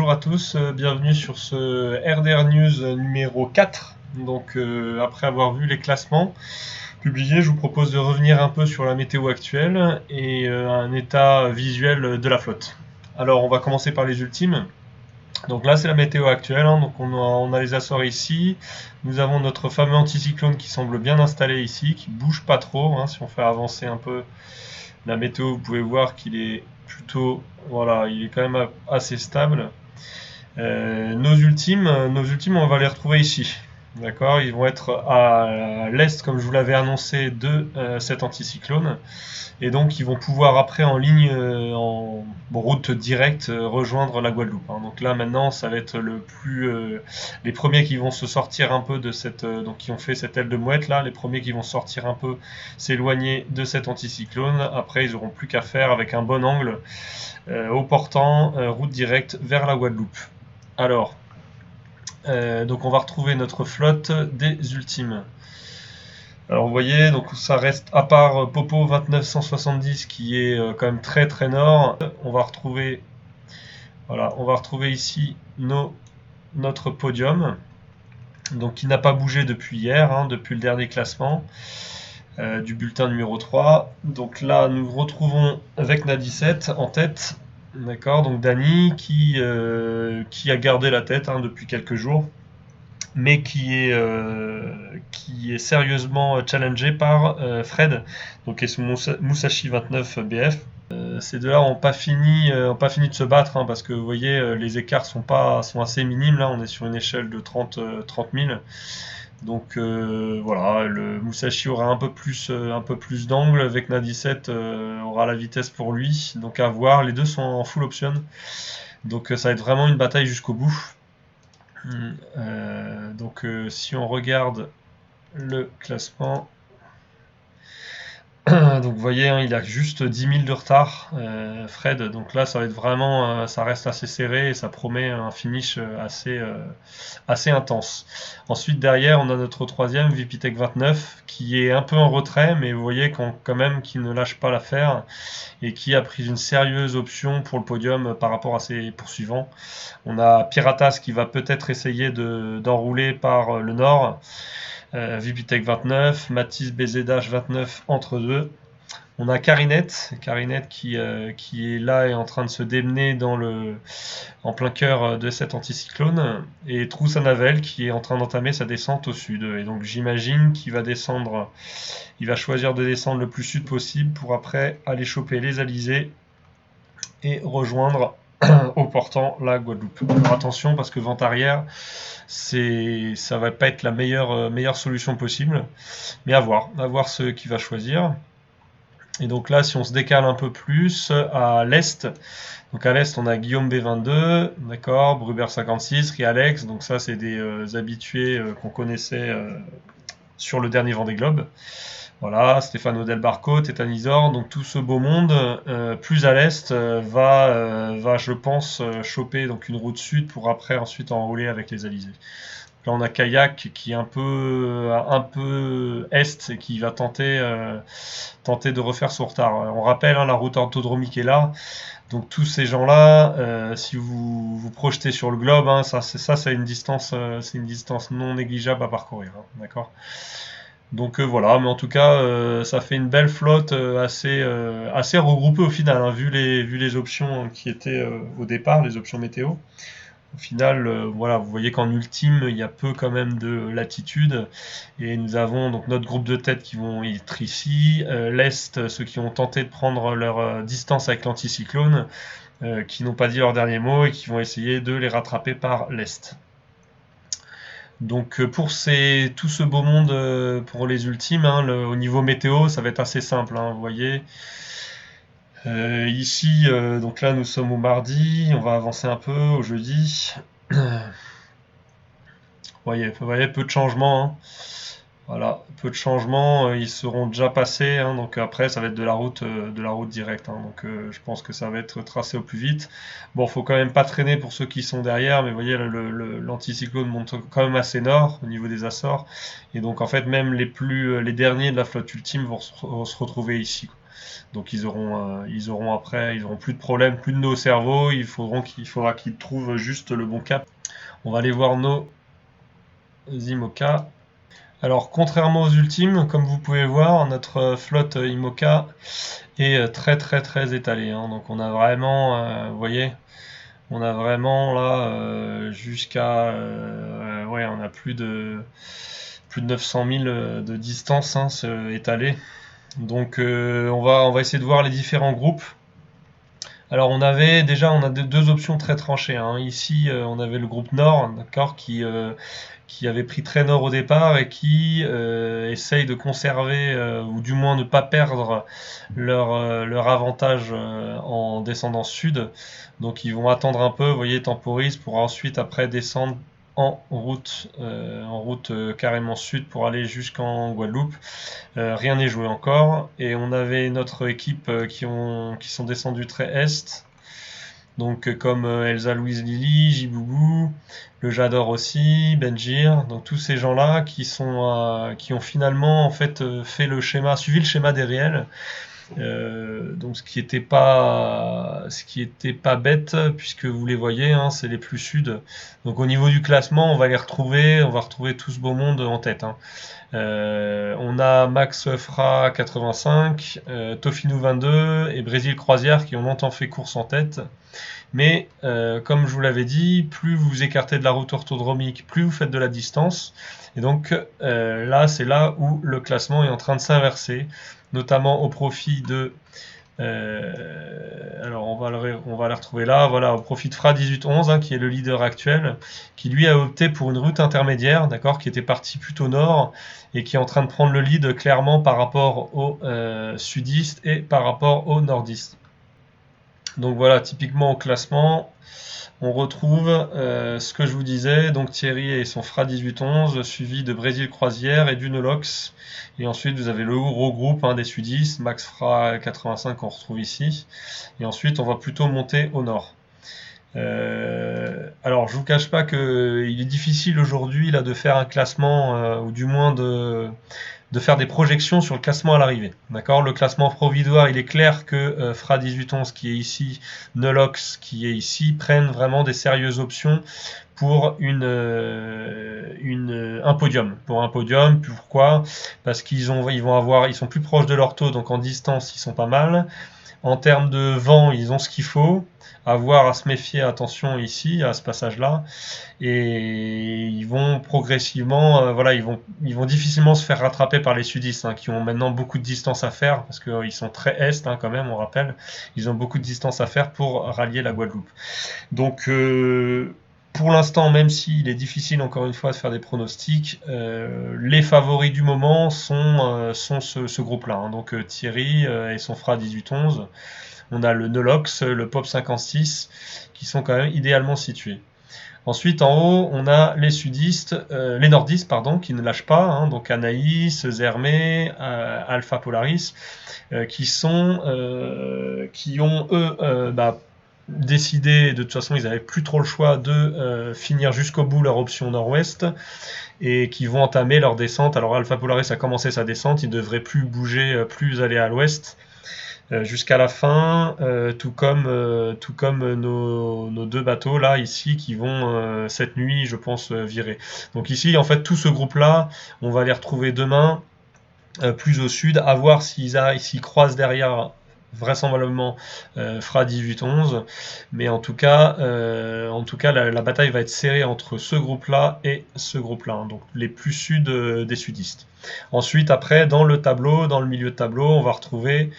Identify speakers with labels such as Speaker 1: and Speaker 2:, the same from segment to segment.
Speaker 1: bonjour à tous, bienvenue sur ce RDR News numéro 4. Donc après avoir vu les classements publiés, je vous propose de revenir un peu sur la météo actuelle et un état visuel de la flotte. Alors on va commencer par les ultimes. Donc là c'est la météo actuelle, hein. Donc on a les Açores ici, nous avons notre fameux anticyclone qui semble bien installé ici, qui bouge pas trop, hein. Si on fait avancer un peu la météo, vous pouvez voir qu'il est plutôt, voilà, il est quand même assez stable. Nos ultimes, on va les retrouver ici. D'accord, ils vont être à l'est, comme je vous l'avais annoncé, de cet anticyclone. Et donc, ils vont pouvoir après, en ligne, en route directe, rejoindre la Guadeloupe, hein. Donc là, maintenant, ça va être les premiers qui vont se sortir un peu de cette. Donc, qui ont fait cette aile de mouette, là, les premiers qui vont sortir un peu, s'éloigner de cet anticyclone. Après, ils n'auront plus qu'à faire avec un bon angle, au portant, route directe vers la Guadeloupe. Alors, donc on va retrouver notre flotte des ultimes. Alors vous voyez, donc ça reste, à part Popo 2970 qui est quand même très très nord, on va retrouver, voilà, on va retrouver ici notre podium, donc qui n'a pas bougé depuis hier, hein, depuis le dernier classement du bulletin numéro 3. Donc là, nous retrouvons Vecna 17 en tête. D'accord, donc Dany qui a gardé la tête, hein, depuis quelques jours, mais qui est sérieusement challengé par Fred, donc et son Musashi 29 BF. Ces deux-là n'ont pas fini de se battre, hein, parce que vous voyez, les écarts sont assez minimes. Là, on est sur une échelle de 30 000. Donc voilà, le Musashi aura un peu plus d'angle, avec Na 17 aura la vitesse pour lui, donc à voir. Les deux sont en full option, donc ça va être vraiment une bataille jusqu'au bout. Donc si on regarde le classement, donc vous voyez, hein, il a juste 10 000 de retard, Fred. Donc là, ça va être vraiment, ça reste assez serré et ça promet un finish assez intense. Ensuite, derrière, on a notre troisième, VPTech 29, qui est un peu en retrait, mais vous voyez quand même qu'il ne lâche pas l'affaire et qui a pris une sérieuse option pour le podium par rapport à ses poursuivants. On a Piratas qui va peut-être essayer d'enrouler par le nord. VPTech 29, Matisse BZH 29 entre deux. On a Carinette qui est là et en train de se démener en plein cœur de cet anticyclone, et Troussanavel qui est en train d'entamer sa descente au sud. Et donc j'imagine qu'il va descendre, il va choisir de descendre le plus sud possible pour après aller choper les alizés et rejoindre au portant la Guadeloupe. Alors attention, parce que vent arrière, ça va pas être la meilleure solution possible, mais à voir ce qu'il va choisir. Et donc là, si on se décale un peu plus à l'est, donc à l'est, on a Guillaume B22, d'accord, Bruber 56, Rialex, donc ça c'est des habitués qu'on connaissait sur le dernier Vendée Globe. Voilà, Stefano Del Barco, Tétanisor, donc tout ce beau monde, plus à l'est, va, je pense, choper donc une route sud pour après ensuite enrouler avec les alizés. Là, on a Kayak qui est un peu est et qui va tenter de refaire son retard. On rappelle, hein, la route orthodromique est là. Donc tous ces gens-là, si vous vous projetez sur le globe, hein, c'est une distance non négligeable à parcourir, hein, d'accord. Donc voilà, mais en tout cas, ça fait une belle flotte, assez regroupée au final, hein, vu les options qui étaient au départ, les options météo. Au final, voilà, vous voyez qu'en ultime, il y a peu quand même de latitude. Et nous avons donc notre groupe de tête qui vont être ici. L'Est, ceux qui ont tenté de prendre leur distance avec l'anticyclone, qui n'ont pas dit leur dernier mot et qui vont essayer de les rattraper par l'Est. Donc pour tout ce beau monde, pour les ultimes, hein, au niveau météo, ça va être assez simple, hein, vous voyez. Ici, donc là nous sommes au mardi, on va avancer un peu au jeudi. Vous voyez, peu de changements, hein. Voilà, peu de changements, ils seront déjà passés, hein, donc après ça va être de la route directe, hein, donc je pense que ça va être tracé au plus vite. Bon, faut quand même pas traîner pour ceux qui sont derrière, mais vous voyez l'anticyclone monte quand même assez nord au niveau des Açores, et donc en fait même les derniers de la flotte ultime vont se retrouver ici, quoi. Donc ils auront après, ils auront plus de problèmes, plus de nœuds au cerveau. Il faudra qu'ils trouvent juste le bon cap. On va aller voir nos IMOCA. Alors, contrairement aux ultimes, comme vous pouvez voir, notre flotte IMOCA est très très très étalée, hein. Donc on a vraiment, vous voyez, on a vraiment là jusqu'à, ouais, on a plus de 900 000 de distance, hein, étalée. Donc on va essayer de voir les différents groupes. Alors on a deux options très tranchées, hein. Ici on avait le groupe Nord, d'accord, qui avait pris très nord au départ et qui essaye de conserver ou du moins ne pas perdre leur avantage en descendant sud. Donc ils vont attendre un peu, vous voyez, temporise pour ensuite après descendre en route carrément sud pour aller jusqu'en Guadeloupe. Rien n'est joué encore et on avait notre équipe qui sont descendus très est. Donc comme Elsa Louise Lily, Jiboubou, le J'adore aussi, Benjir, donc tous ces gens-là qui ont finalement en fait suivi le schéma des réels. Donc ce qui était pas bête puisque vous les voyez, hein, c'est les plus sud. Donc au niveau du classement, on va retrouver tout ce beau monde en tête, hein. On a Max Fra 85, Tofinou 22 et Brésil Croisière qui ont longtemps fait course en tête. Mais comme je vous l'avais dit, plus vous vous écartez de la route orthodromique, plus vous faites de la distance. Et donc là, c'est là où le classement est en train de s'inverser, notamment au profit de... alors on va la retrouver là, voilà, au profit de Fra 1811, hein, qui est le leader actuel, qui lui a opté pour une route intermédiaire, d'accord, qui était parti plutôt nord et qui est en train de prendre le lead clairement par rapport aux sudistes et par rapport aux nordistes. Donc voilà, typiquement au classement, on retrouve ce que je vous disais, donc Thierry et son Fra 1811, suivi de Brésil Croisière et du Nolox. Et ensuite, vous avez le gros groupe, hein, des sudistes, Max Fra 85 qu'on retrouve ici. Et ensuite, on va plutôt monter au nord. Alors, je vous cache pas qu'il est difficile aujourd'hui là de faire un classement, ou du moins de faire des projections sur le classement à l'arrivée. D'accord. Le classement provisoire, il est clair que Fra 1811 qui est ici, Nolox qui est ici, prennent vraiment des sérieuses options pour un podium. Pour un podium, pourquoi? Parce ils sont plus proches de leur taux, donc en distance, ils sont pas mal. En termes de vent, ils ont ce qu'il faut. À se méfier, attention ici, à ce passage-là. Et ils vont progressivement, ils vont difficilement se faire rattraper par les sudistes, hein, qui ont maintenant beaucoup de distance à faire, parce qu'ils sont très est, hein, quand même, on rappelle. Ils ont beaucoup de distance à faire pour rallier la Guadeloupe. Donc, pour l'instant, même s'il est difficile encore une fois de faire des pronostics, les favoris du moment sont ce groupe-là, hein. Donc Thierry et son Fra 1811. On a le Nolox, le Pop 56, qui sont quand même idéalement situés. Ensuite, en haut, on a les sudistes, les nordistes, pardon, qui ne lâchent pas, hein, donc Anaïs, Zermé, Alpha Polaris, qui ont eux décidé, de toute façon, ils n'avaient plus trop le choix de finir jusqu'au bout leur option nord-ouest et qui vont entamer leur descente. Alors Alpha Polaris a commencé sa descente, il ne devrait plus bouger, plus aller à l'ouest. Jusqu'à la fin, tout comme nos deux bateaux là ici qui vont cette nuit, je pense, virer. Donc ici, en fait, tout ce groupe-là, on va les retrouver demain, plus au sud, à voir s'ils croisent derrière. Vraisemblablement Fra 1811, mais en tout cas la bataille va être serrée entre ce groupe-là et ce groupe-là, hein, donc les plus sud des sudistes. Ensuite, après, dans le milieu de tableau, on va retrouver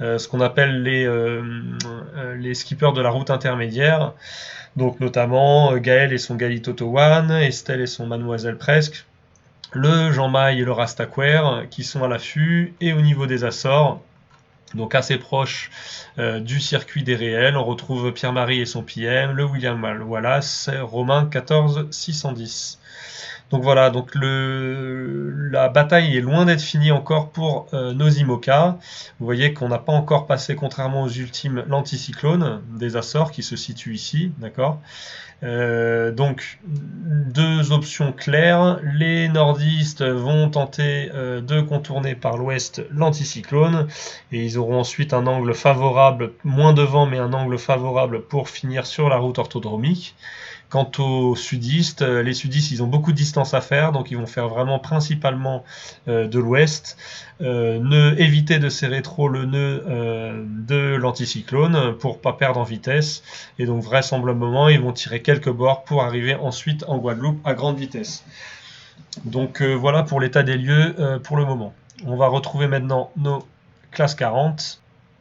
Speaker 1: ce qu'on appelle les skippers de la route intermédiaire, donc notamment Gaël et son Galito One, Estelle et son Mademoiselle Presque, le Jean-Maille et le Rastaquaire qui sont à l'affût, et au niveau des Açores, donc assez proche du circuit des réels, on retrouve Pierre-Marie et son PM, le William Wallace, Romain 14 610. Donc voilà, donc la bataille est loin d'être finie encore pour nos IMOCA. Vous voyez qu'on n'a pas encore passé, contrairement aux ultimes, l'anticyclone des Açores qui se situe ici, d'accord. Donc deux options claires. Les nordistes vont tenter de contourner par l'ouest l'anticyclone et ils auront ensuite un angle favorable, moins de vent mais un angle favorable pour finir sur la route orthodromique. Quant aux sudistes, les sudistes, ils ont beaucoup de distance à faire, donc ils vont faire vraiment principalement de l'ouest. Éviter de serrer trop le nœud de l'anticyclone pour pas perdre en vitesse. Et donc vraisemblablement, ils vont tirer quelques bords pour arriver ensuite en Guadeloupe à grande vitesse. Donc voilà pour l'état des lieux pour le moment. On va retrouver maintenant nos classes 40.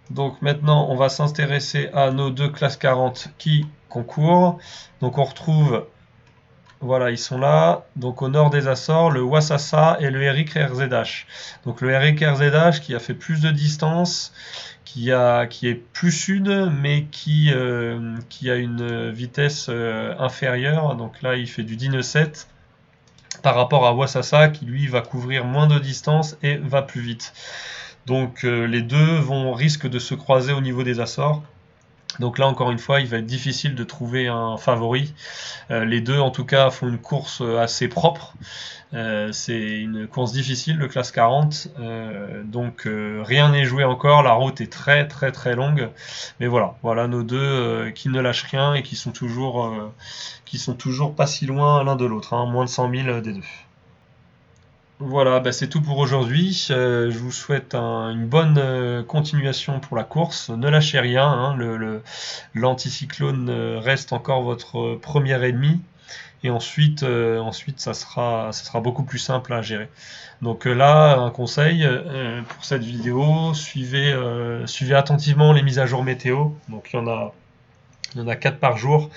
Speaker 1: Donc maintenant, on va s'intéresser à nos deux classes 40 qui concourent. Donc on retrouve, voilà, ils sont là. Donc au nord des Açores, le Wassassa et le Eric RZH. Donc le Eric RZH qui a fait plus de distance, qui est plus sud, mais qui a une vitesse inférieure. Donc là, il fait du 10-7 par rapport à Wassassa qui lui va couvrir moins de distance et va plus vite. Donc les deux risquent de se croiser au niveau des Açores. Donc là encore une fois, il va être difficile de trouver un favori. Les deux en tout cas font une course assez propre. C'est une course difficile, le classe 40. Donc rien n'est joué encore. La route est très très très longue. Mais voilà nos deux qui ne lâchent rien et qui sont toujours pas si loin l'un de l'autre, hein, moins de 100 000 des deux. Voilà, c'est tout pour aujourd'hui. Je vous souhaite une bonne continuation pour la course. Ne lâchez rien, hein, l'anticyclone reste encore votre premier ennemi. Et ensuite ça sera beaucoup plus simple à gérer. Donc là, un conseil pour cette vidéo, suivez attentivement les mises à jour météo. Donc il y en a 4 par jour,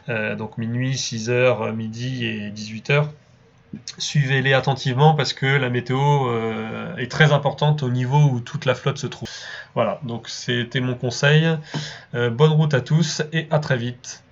Speaker 1: donc minuit, 6h, midi et 18h. Suivez-les attentivement parce que la météo est très importante au niveau où toute la flotte se trouve. Voilà, donc c'était mon conseil. Bonne route à tous et à très vite.